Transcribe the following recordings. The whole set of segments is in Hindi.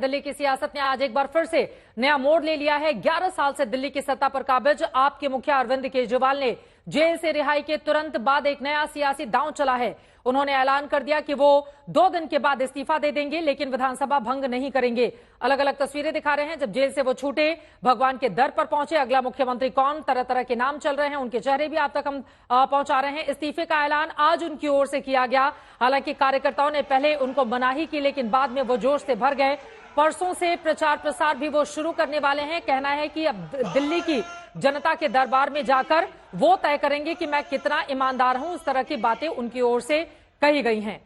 दिल्ली की सियासत ने आज एक बार फिर से नया मोड़ ले लिया है। 11 साल से दिल्ली की सत्ता पर काबिज आप के मुखिया अरविंद केजरीवाल ने जेल से रिहाई के तुरंत बाद एक नया सियासी दांव चला है। उन्होंने ऐलान कर दिया कि वो 2 दिन के बाद इस्तीफा दे देंगे, लेकिन विधानसभा भंग नहीं करेंगे। अलग अलग तस्वीरें दिखा रहे हैं जब जेल से वो छूटे, भगवान के दर पर पहुंचे। अगला मुख्यमंत्री कौन, तरह तरह के नाम चल रहे हैं, उनके चेहरे भी आप तक हम पहुंचा रहे हैं। इस्तीफे का ऐलान आज उनकी ओर से किया गया। हालांकि कार्यकर्ताओं ने पहले उनको मनाही की, लेकिन बाद में वो जोश से भर गए। परसों से प्रचार प्रसार भी वो शुरू करने वाले हैं। कहना है कि अब दिल्ली की जनता के दरबार में जाकर वो तय करेंगे कि मैं कितना ईमानदार हूं। उस तरह की बातें उनकी ओर से कही गई हैं।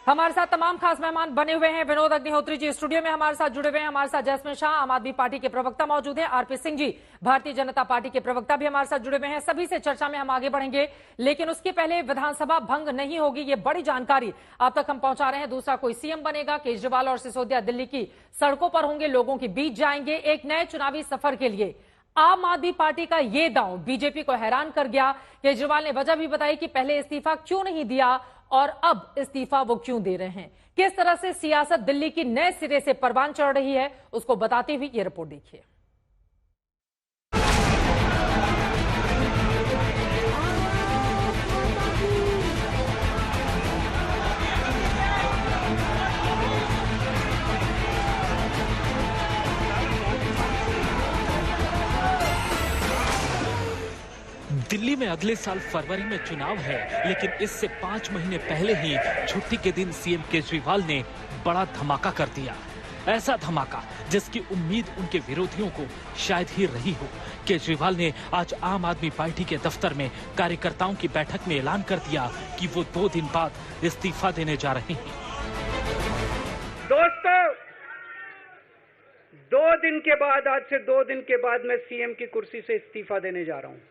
हमारे साथ तमाम खास मेहमान बने हुए हैं। विनोद अग्निहोत्री जी स्टूडियो में हमारे साथ जुड़े हुए हैं। हमारे साथ जैस्मिन शाह, आम आदमी पार्टी के प्रवक्ता मौजूद हैं। आरपी सिंह जी, भारतीय जनता पार्टी के प्रवक्ता भी हमारे साथ जुड़े हुए हैं। सभी से चर्चा में हम आगे बढ़ेंगे, लेकिन उसके पहले विधानसभा भंग नहीं होगी, ये बड़ी जानकारी आप तक हम पहुंचा रहे हैं। दूसरा कोई सीएम बनेगा, केजरीवाल और सिसोदिया दिल्ली की सड़कों पर होंगे, लोगों के बीच जाएंगे एक नए चुनावी सफर के लिए। आम आदमी पार्टी का ये दांव बीजेपी को हैरान कर गया। केजरीवाल ने वजह भी बताई कि पहले इस्तीफा क्यों नहीं दिया और अब इस्तीफा वो क्यों दे रहे हैं। किस तरह से सियासत दिल्ली की नए सिरे से परवान चढ़ रही है, उसको बताती हुई ये रिपोर्ट देखिए। दिल्ली में अगले साल फरवरी में चुनाव है, लेकिन इससे 5 महीने पहले ही छुट्टी के दिन सीएम केजरीवाल ने बड़ा धमाका कर दिया। ऐसा धमाका जिसकी उम्मीद उनके विरोधियों को शायद ही रही हो। केजरीवाल ने आज आम आदमी पार्टी के दफ्तर में कार्यकर्ताओं की बैठक में ऐलान कर दिया कि वो 2 दिन बाद इस्तीफा देने जा रहे हैं। दोस्तों, 2 दिन के बाद, आज से 2 दिन के बाद मैं सीएम की कुर्सी से इस्तीफा देने जा रहा हूं।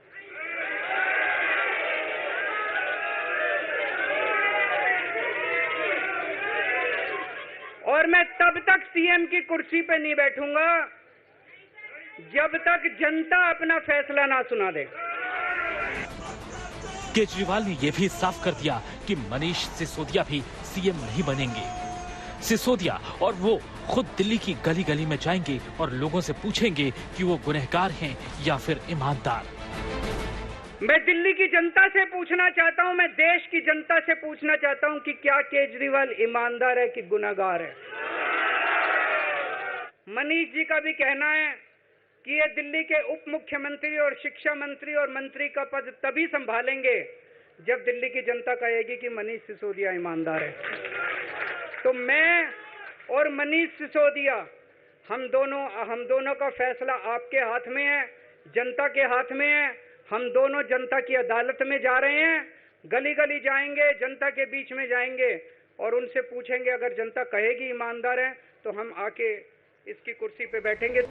और मैं तब तक सीएम की कुर्सी पे नहीं बैठूंगा जब तक जनता अपना फैसला ना सुना दे। केजरीवाल ने यह भी साफ कर दिया कि मनीष सिसोदिया भी सीएम नहीं बनेंगे। सिसोदिया और वो खुद दिल्ली की गली गली में जाएंगे और लोगों से पूछेंगे कि वो गुनहगार हैं या फिर ईमानदार। मैं दिल्ली की जनता से पूछना चाहता हूं, मैं देश की जनता से पूछना चाहता हूं कि क्या केजरीवाल ईमानदार है कि गुनहगार है। मनीष जी का भी कहना है कि ये दिल्ली के उप मुख्यमंत्री और शिक्षा मंत्री और मंत्री का पद तभी संभालेंगे जब दिल्ली की जनता कहेगी कि मनीष सिसोदिया ईमानदार है। तो मैं और मनीष सिसोदिया, हम दोनों का फैसला आपके हाथ में है, जनता के हाथ में है। हम दोनों जनता की अदालत में जा रहे हैं, गली गली जाएंगे, जनता के बीच में जाएंगे और उनसे पूछेंगे। अगर जनता कहेगी ईमानदार है तो हम आके इसकी कुर्सी पे बैठेंगे।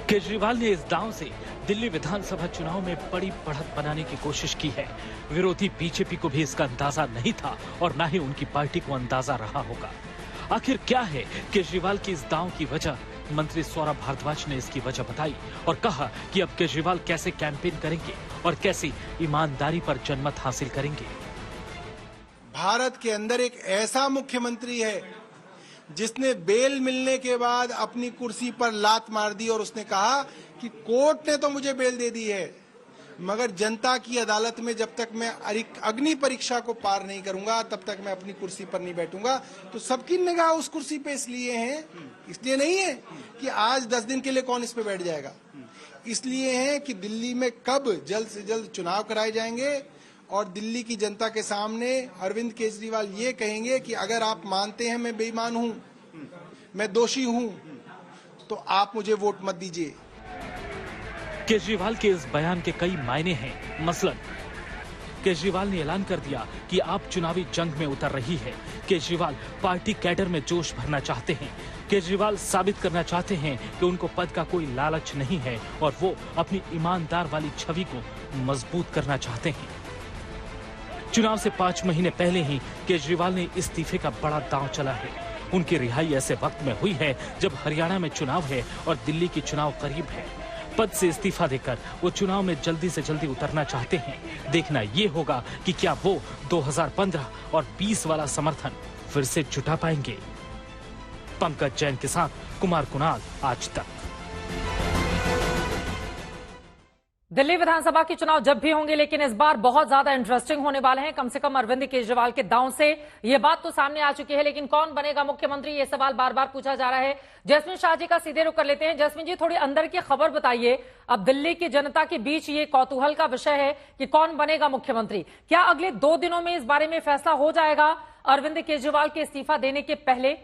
केजरीवाल ने इस दांव से दिल्ली विधानसभा चुनाव में बड़ी बढ़त बनाने की कोशिश की है। विरोधी बीजेपी को भी इसका अंदाजा नहीं था और न ही उनकी पार्टी को अंदाजा रहा होगा। आखिर क्या है केजरीवाल की इस दांव की वजह? मंत्री सौरभ भारद्वाज ने इसकी वजह बताई और कहा कि अब केजरीवाल कैसे कैंपेन करेंगे और कैसे ईमानदारी पर जनमत हासिल करेंगे। भारत के अंदर एक ऐसा मुख्यमंत्री है जिसने बेल मिलने के बाद अपनी कुर्सी पर लात मार दी और उसने कहा कि कोर्ट ने तो मुझे बेल दे दी है, मगर जनता की अदालत में जब तक मैं अग्नि परीक्षा को पार नहीं करूंगा तब तक मैं अपनी कुर्सी पर नहीं बैठूंगा। तो सबकी निगाह उस कुर्सी पे इसलिए नहीं है कि आज 10 दिन के लिए कौन इस पे बैठ जाएगा, इसलिए है कि दिल्ली में कब जल्द से जल्द चुनाव कराए जाएंगे और दिल्ली की जनता के सामने अरविंद केजरीवाल ये कहेंगे कि अगर आप मानते हैं मैं बेईमान हूं, मैं दोषी हूं, तो आप मुझे वोट मत दीजिए। केजरीवाल के इस बयान के कई मायने हैं। मसलन केजरीवाल ने ऐलान कर दिया कि आप चुनावी जंग में उतर रही है। केजरीवाल पार्टी कैडर में जोश भरना चाहते हैं। केजरीवाल साबित करना चाहते हैं कि उनको पद का कोई लालच नहीं है और वो अपनी ईमानदार वाली छवि को मजबूत करना चाहते हैं। चुनाव से 5 महीने पहले ही केजरीवाल ने इस्तीफे का बड़ा दांव चला है। उनकी रिहाई ऐसे वक्त में हुई है जब हरियाणा में चुनाव है और दिल्ली की चुनाव करीब है। पद से इस्तीफा देकर वो चुनाव में जल्दी से जल्दी उतरना चाहते हैं। देखना ये होगा कि क्या वो 2015 और 20 वाला समर्थन फिर से जुटा पाएंगे। पंकज जैन के साथ कुमार कुणाल, आज तक। दिल्ली विधानसभा के चुनाव जब भी होंगे, लेकिन इस बार बहुत ज्यादा इंटरेस्टिंग होने वाले हैं। कम से कम अरविंद केजरीवाल के दांव से ये बात तो सामने आ चुकी है, लेकिन कौन बनेगा मुख्यमंत्री, ये सवाल बार बार पूछा जा रहा है। जैस्मिन शाह जी का सीधे रुख कर लेते हैं। जैस्मिन जी, थोड़ी अंदर की खबर बताइए। अब दिल्ली की जनता के बीच ये कौतूहल का विषय है कि कौन बनेगा मुख्यमंत्री। क्या अगले 2 दिनों में इस बारे में फैसला हो जाएगा अरविंद केजरीवाल के इस्तीफा देने के पहले?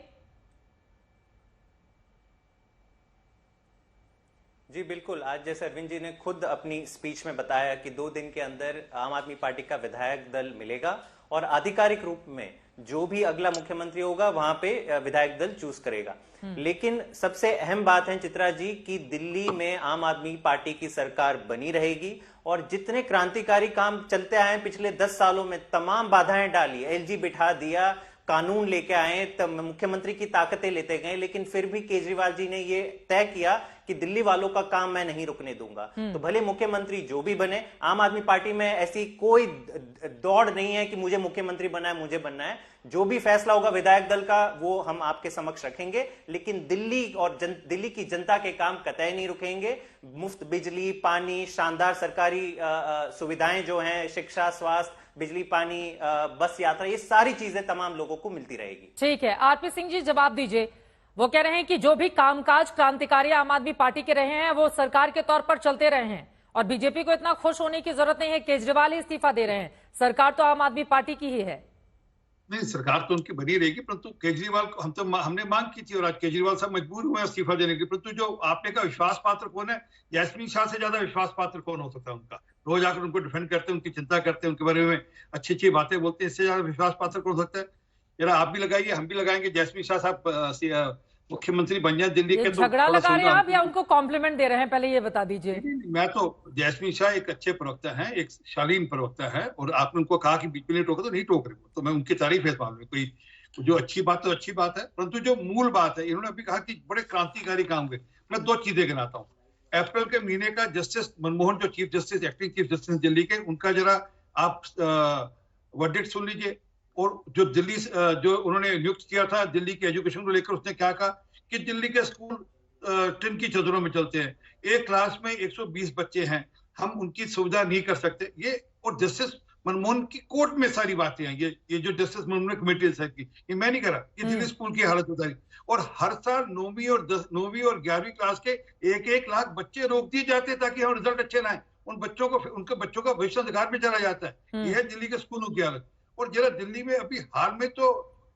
जी बिल्कुल, आज जैसे अरविंद जी ने खुद अपनी स्पीच में बताया कि 2 दिन के अंदर आम आदमी पार्टी का विधायक दल मिलेगा और आधिकारिक रूप में जो भी अगला मुख्यमंत्री होगा वहां पे विधायक दल चूज करेगा। लेकिन सबसे अहम बात है चित्रा जी कि दिल्ली में आम आदमी पार्टी की सरकार बनी रहेगी और जितने क्रांतिकारी काम चलते आए हैं पिछले 10 सालों में, तमाम बाधाएं डाली, एलजी बिठा दिया, कानून लेके आए, तब मुख्यमंत्री की ताकतें लेते गए, लेकिन फिर भी केजरीवाल जी ने ये तय किया कि दिल्ली वालों का काम मैं नहीं रुकने दूंगा। तो भले मुख्यमंत्री जो भी बने, आम आदमी पार्टी में ऐसी कोई दौड़ नहीं है कि मुझे मुख्यमंत्री बनना है, मुझे बनना है। जो भी फैसला होगा विधायक दल का वो हम आपके समक्ष रखेंगे, लेकिन दिल्ली और दिल्ली की जनता के काम कतई नहीं रुकेंगे। मुफ्त बिजली, पानी, शानदार सरकारी सुविधाएं जो हैं, शिक्षा, स्वास्थ्य, बिजली, पानी, बस यात्रा, ये सारी चीजें तमाम लोगों को मिलती रहेगी। ठीक है, आरपी सिंह जी जवाब दीजिए। वो कह रहे हैं कि जो भी कामकाज क्रांतिकारी आम आदमी पार्टी के रहे हैं वो सरकार के तौर पर चलते रहे हैं और बीजेपी को इतना खुश होने की जरूरत नहीं है, केजरीवाल ही इस्तीफा दे रहे हैं, सरकार तो आम आदमी पार्टी की ही है। नहीं, सरकार तो उनकी बनी रहेगी, परंतु केजरीवाल को हमने मांग की थी और आज केजरीवाल साहब मजबूर हुए इस्तीफा देने की। परंतु जो आपने कहा विश्वास पात्र कौन है, जैस्मिन शाह से ज्यादा विश्वास पात्र कौन हो सकता है उनका? रोज आकर उनको डिफेंड करते हैं, उनकी चिंता करते हैं, उनके बारे में अच्छी अच्छी बातें बोलते हैं, इससे ज्यादा विश्वास पात्र कौन हो सकता है? जरा आप भी लगाइए, हम भी लगाएंगे, जैस्मिन शाह साहब मुख्यमंत्री बन जाए दिल्ली के। तो झगड़ा लगा रहे हैं आप या उनको कॉम्प्लीमेंट दे रहे हैं, पहले ये बता दीजिए। मैं तो जैस्मिन शाह एक अच्छे प्रवक्ता हैं, एक शालीन प्रवक्ता है, और आपने उनको कहा कि बीच में नहीं टोका तो नहीं टोक रहे, तो मैं उनकी तारीफ है इस मामले में। कोई जो अच्छी बात तो अच्छी बात है, परंतु जो मूल बात है, इन्होंने अभी कहा कि बड़े क्रांतिकारी काम हुए। मैं 2 चीजें गिनाता हूँ। अप्रैल के महीने का जस्टिस मनमोहन, जो chief justice, acting chief justice Delhi के, उनका जरा आप वर्डिक्ट सुन लीजिए। और जो दिल्ली जो उन्होंने नियुक्त किया था दिल्ली के एजुकेशन को लेकर, उसने क्या कहा कि दिल्ली के स्कूल टिन की चादरों में चलते हैं, एक क्लास में 120 बच्चे हैं, हम उनकी सुविधा नहीं कर सकते। ये और जस्टिस मनमोहन की कोर्ट में सारी बातें हैं, ये जो जस्टिस मनमोहन कमेटी की, ये मैं नहीं करा, ये दिल्ली स्कूल की हालत बताई। और हर साल 9वीं और 11वीं क्लास के 1-1 लाख बच्चे रोक दिए जाते हैं ताकि हम रिजल्ट अच्छे ना आए। उन बच्चों को, उनके बच्चों का भविष्य अंधकार में चला जाता है। यह है दिल्ली के स्कूलों की हालत। और जरा दिल्ली में अभी हाल में तो,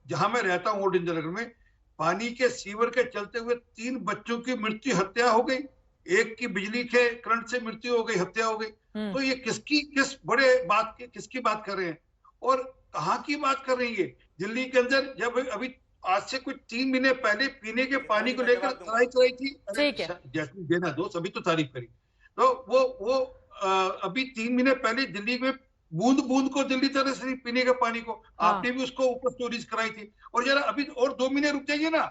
जहां मैं रहता हूँ ओल्ड इंडिया नगर में, पानी के सीवर के चलते हुए 3 बच्चों की मृत्यु, हत्या हो गई, एक की बिजली के करंट से मृत्यु हो गई, हत्या हो गई। तो ये किस बड़े बात की, किसकी बात कर रहे हैं और कहाँ की बात कर रही है? दिल्ली के अंदर जब अभी आज से कुछ 3 महीने पहले पीने के पानी को लेकर तराई चलाई थी, जैसे देना दो, सभी तो तारीफ करी, तो वो अभी 3 महीने पहले दिल्ली में बूंद बूंद को दिल्ली तरह से पीने के पानी को, आपने भी उसको ऊपर स्टोरीज कराई थी। और जरा अभी और 2 महीने रुक जाइए ना,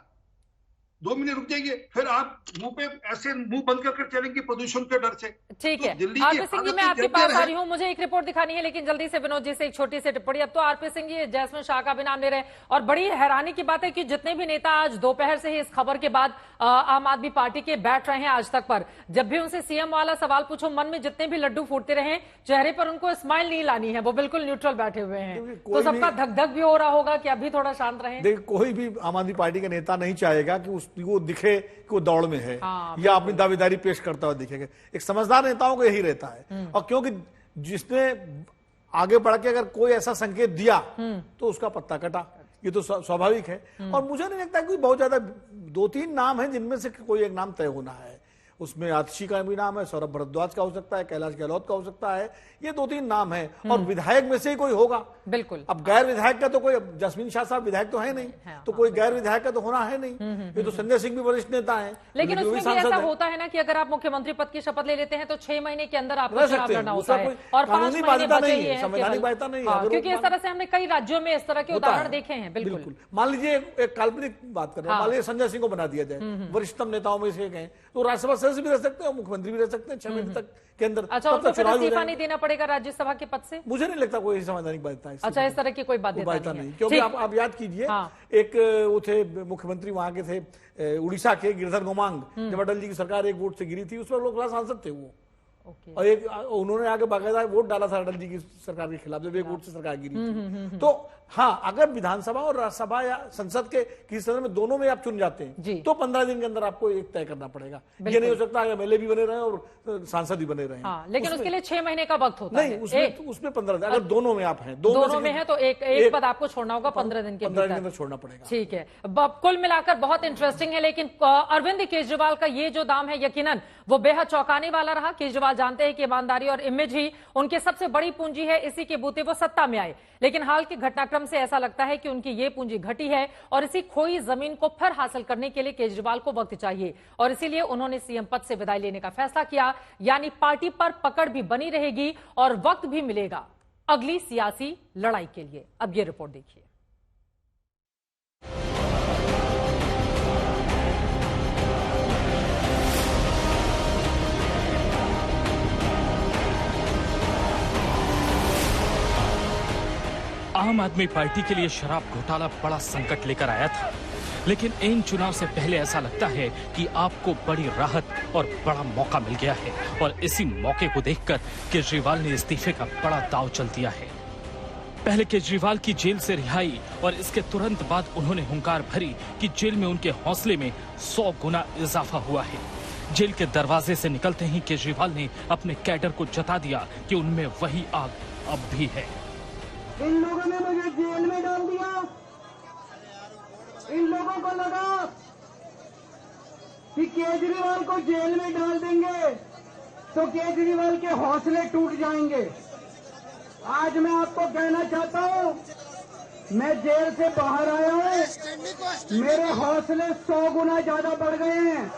2 महीने रुक जाइए, फिर आप मुंह पे ऐसे मुंह बंद कर चलेंगे प्रदूषण के डर से। ठीक है, दिल्ली आरपी सिंह जी मैं आपके पास आ रही हूँ, मुझे एक रिपोर्ट दिखानी है, लेकिन जल्दी से विनोद जी से एक छोटी सी टिप्पणी। अब तो आरपी सिंह जी जैस्मिन शाह का भी नाम ले रहे हैं और बड़ी हैरानी की बात है कि जितने भी नेता आज दोपहर से ही इस खबर के बाद आम आदमी पार्टी के बैठ रहे हैं आज तक पर, जब भी उनसे सीएम वाला सवाल पूछो, मन में जितने भी लड्डू फूटते रहे, चेहरे पर उनको स्माइल नहीं लानी है, वो बिल्कुल न्यूट्रल बैठे हुए हैं। तो सबका धक धक भी हो रहा होगा कि अभी थोड़ा शांत रहे। देखिए, कोई भी आम आदमी पार्टी का नेता नहीं चाहेगा कि उसको दिखे कि वो दौड़ में है या अपनी दावेदारी पेश करता हुआ दिखेगा। एक समझदार नेताओं को यही रहता है, और क्योंकि जिसने आगे बढ़ के अगर कोई ऐसा संकेत दिया तो उसका पत्ता कटा, ये तो स्वाभाविक है। और मुझे नहीं लगता कि बहुत ज्यादा 2-3 नाम है जिनमें से कोई एक नाम तय होना है। उसमें आतिशी का भी नाम है, सौरभ भारद्वाज का हो सकता है, कैलाश गहलोत का हो सकता है, ये 2-3 नाम है और विधायक में से ही कोई होगा। बिल्कुल। अब गैर विधायक का तो कोई, जैस्मिन शाह साहब विधायक तो है नहीं, तो कोई गैर विधायक का तो होना है नहीं। ये तो संजय सिंह भी वरिष्ठ नेता है, लेकिन उसमें भी ऐसा होता है ना कि अगर आप मुख्यमंत्री पद की शपथ ले लेते हैं तो 6 महीने के अंदर आपको चुनाव लड़ना होता है और 5 महीने बचे ही हैं, संवैधानिक बाध्यता नहीं है, क्योंकि इस तरह से हमने कई राज्यों में इस तरह के उदाहरण देखे हैं। बिल्कुल। मान लीजिए एक काल्पनिक बात कर रहे हैं, मान लीजिए संजय सिंह को बना दिया जाए, वरिष्ठतम नेताओं में से एक हैं, तो राज्यसभा सदस्य भी रह सकते हैं और मुख्यमंत्री भी रह सकते हैं 6 महीने तक के अंदर। अच्छा, उनको फिर इस्तीफा नहीं देना पड़ेगा राज्यसभा के पद से? मुझे नहीं लगता कोई संवैधानिक बाध्यता है। अच्छा, इस तरह की कोई बाध्यता नहीं, क्योंकि आप याद कीजिए, एक वो थे मुख्यमंत्री वहां के थे उड़ीसा के, गिरिधर गोमांग, जब अटल जी की सरकार एक वोट से गिरी थी, उसमें लोकसभा सांसद थे वो, और एक उन्होंने आगे बाकायदा वोट डाला था अटल जी की सरकार के खिलाफ जब एक वोट से सरकार गिरी थी। तो हाँ, अगर विधानसभा और राज्यसभा या संसद के किसी सदन में दोनों में आप चुन जाते हैं तो 15 दिन के अंदर आपको एक तय करना पड़ेगा। ये नहीं हो सकता एमएलए भी बने रहे और सांसद भी बने रहे। हाँ, लेकिन उसके लिए 6 महीने का वक्त होता है। उसमें 15 दिन, अगर दोनों में आप हैं, दोनों में है तो एक पद आपको छोड़ना होगा 15 दिन के अंदर छोड़ना पड़ेगा। ठीक है, कुल मिलाकर बहुत इंटरेस्टिंग है। लेकिन अरविंद केजरीवाल का ये जो दाम है, यकीनन वो बेहद चौंकाने वाला रहा। केजरीवाल जानते हैं कि ईमानदारी और इमेज ही उनकी सबसे बड़ी पूंजी है, इसी के बूते वो सत्ता में आए। लेकिन हाल के घटनाक्रम से ऐसा लगता है कि उनकी ये पूंजी घटी है और इसी खोई जमीन को फिर हासिल करने के लिए केजरीवाल को वक्त चाहिए, और इसीलिए उन्होंने सीएम पद से विदाई लेने का फैसला किया। यानी पार्टी पर पकड़ भी बनी रहेगी और वक्त भी मिलेगा अगली सियासी लड़ाई के लिए। अब ये रिपोर्ट देखिए। आम आदमी पार्टी के लिए शराब घोटाला बड़ा संकट लेकर आया था, लेकिन इन चुनाव से पहले ऐसा लगता है कि आपको बड़ी राहत और बड़ा मौका मिल गया है, और इसी मौके को देखकर केजरीवाल ने इस्तीफे का बड़ा दांव चल दिया है। पहले केजरीवाल की जेल से रिहाई और इसके तुरंत बाद उन्होंने हुंकार भरी कि जेल में उनके हौसले में 100 गुना इजाफा हुआ है। जेल के दरवाजे से निकलते ही केजरीवाल ने अपने कैडर को जता दिया कि उनमें वही आग अब भी है। इन लोगों ने मुझे जेल में डाल दिया। इन लोगों को लगा कि केजरीवाल को जेल में डाल देंगे तो केजरीवाल के हौसले टूट जाएंगे। आज मैं आपको कहना चाहता हूं, मैं जेल से बाहर आया हूं, मेरे हौसले 100 गुना ज्यादा बढ़ गए हैं।